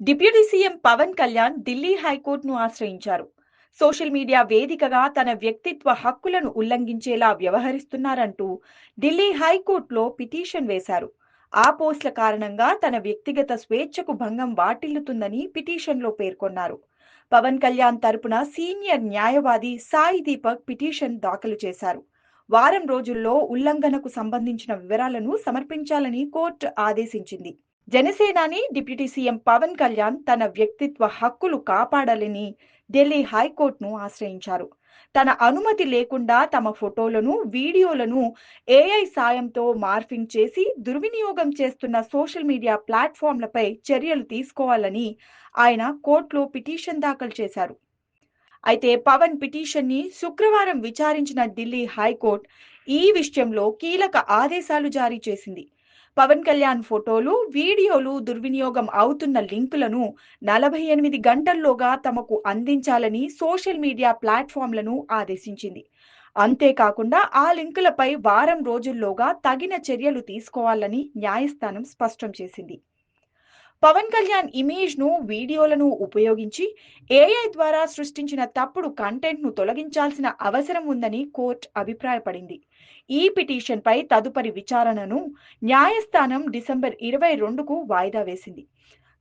Deputy CM Pawan Kalyan Delhi హైకోర్టును ఆశ్రయించారు. Social media వేదికగా తన వ్యక్తిత్వ హక్కులను ఉల్లంఘించేలా వ్యవహరిస్తున్నారంటూ ఢిల్లీ హైకోర్టులో పిటిషన్ వేశారు. ఆ పోస్టుల కారణంగా తన వ్యక్తిగత స్వేచ్ఛకు భంగం వాటిల్లుతుందని పిటిషన్లో పేర్కొన్నారు. పవన్ కళ్యాణ్ తరపున సీనియర్ న్యాయవాది సాయి దీపక్ పిటిషన్ దాఖలు చేశారు. వారం రోజుల్లో ఉల్లంఘనకు సంబంధించిన వివరాలను సమర్పించాలని కోర్టు ఆదేశించింది. జనసేనాని డిప్యూటీ సీఎం పవన్ కళ్యాణ్ తన వ్యక్తిత్వ హక్కులు కాపాడాలని ఢిల్లీ హైకోర్టును ఆశ్రయించారు. తన అనుమతి లేకుండా తమ ఫోటోలను, వీడియోలను ఏఐ సాయంతో మార్ఫింగ్ చేసి దుర్వినియోగం చేస్తున్న సోషల్ మీడియా ప్లాట్ఫామ్లపై చర్యలు తీసుకోవాలని ఆయన కోర్టులో పిటిషన్ దాఖలు చేశారు. అయితే పవన్ పిటిషన్ ని శుక్రవారం విచారించిన ఢిల్లీ హైకోర్టు ఈ విషయంలో కీలక ఆదేశాలు జారీ చేసింది. పవన్ కళ్యాణ్ ఫోటోలు, వీడియోలు దుర్వినియోగం అవుతున్న లింకులను 48 గంటల్లోగా తమకు అందించాలని సోషల్ మీడియా ప్లాట్ఫామ్లను ఆదేశించింది. అంతేకాకుండా ఆ లింకులపై వారం రోజుల్లోగా తగిన చర్యలు తీసుకోవాలని న్యాయస్థానం స్పష్టం చేసింది. పవన్ కళ్యాణ్ ఇమేజ్ ను, వీడియోలను ఉపయోగించి ఏఐ ద్వారా సృష్టించిన తప్పుడు కంటెంట్ ను తొలగించాల్సిన అవసరం ఉందని కోర్టు అభిప్రాయపడింది. ఈ పిటిషన్ పై తదుపరి విచారణను న్యాయస్థానం డిసెంబర్ 22కు వాయిదా వేసింది.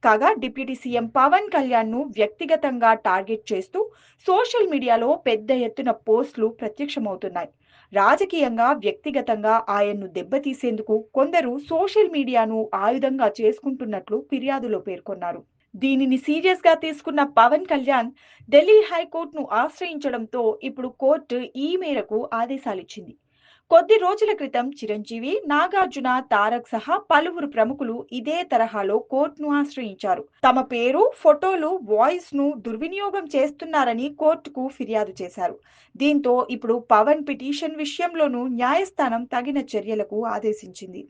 కాగా డిప్యూటీ సీఎం పవన్ కళ్యాణ్ ను వ్యక్తిగతంగా టార్గెట్ చేస్తూ సోషల్ మీడియాలో పెద్ద ఎత్తున పోస్టులు ప్రత్యక్షమవుతున్నాయి. రాజకీయంగా, వ్యక్తిగతంగా ఆయన్ను దెబ్బతీసేందుకు కొందరు సోషల్ మీడియాను ఆయుధంగా చేసుకుంటున్నట్లు ఫిర్యాదులో పేర్కొన్నారు. దీనిని సీరియస్ గా తీసుకున్న పవన్ కళ్యాణ్ ఢిల్లీ హైకోర్టును ఆశ్రయించడంతో ఇప్పుడు కోర్టు ఈ మేరకు ఆదేశాలిచ్చింది. కొద్ది రోజుల క్రితం చిరంజీవి, నాగార్జున, తారక్ సహా పలువురు ప్రముఖులు ఇదే తరహాలో కోర్టును ఆశ్రయించారు. తమ పేరు, ఫోటోలు, వాయిస్ ను దుర్వినియోగం చేస్తున్నారని కోర్టుకు ఫిర్యాదు చేశారు. దీంతో ఇప్పుడు పవన్ పిటిషన్ విషయంలోనూ న్యాయస్థానం తగిన చర్యలకు ఆదేశించింది.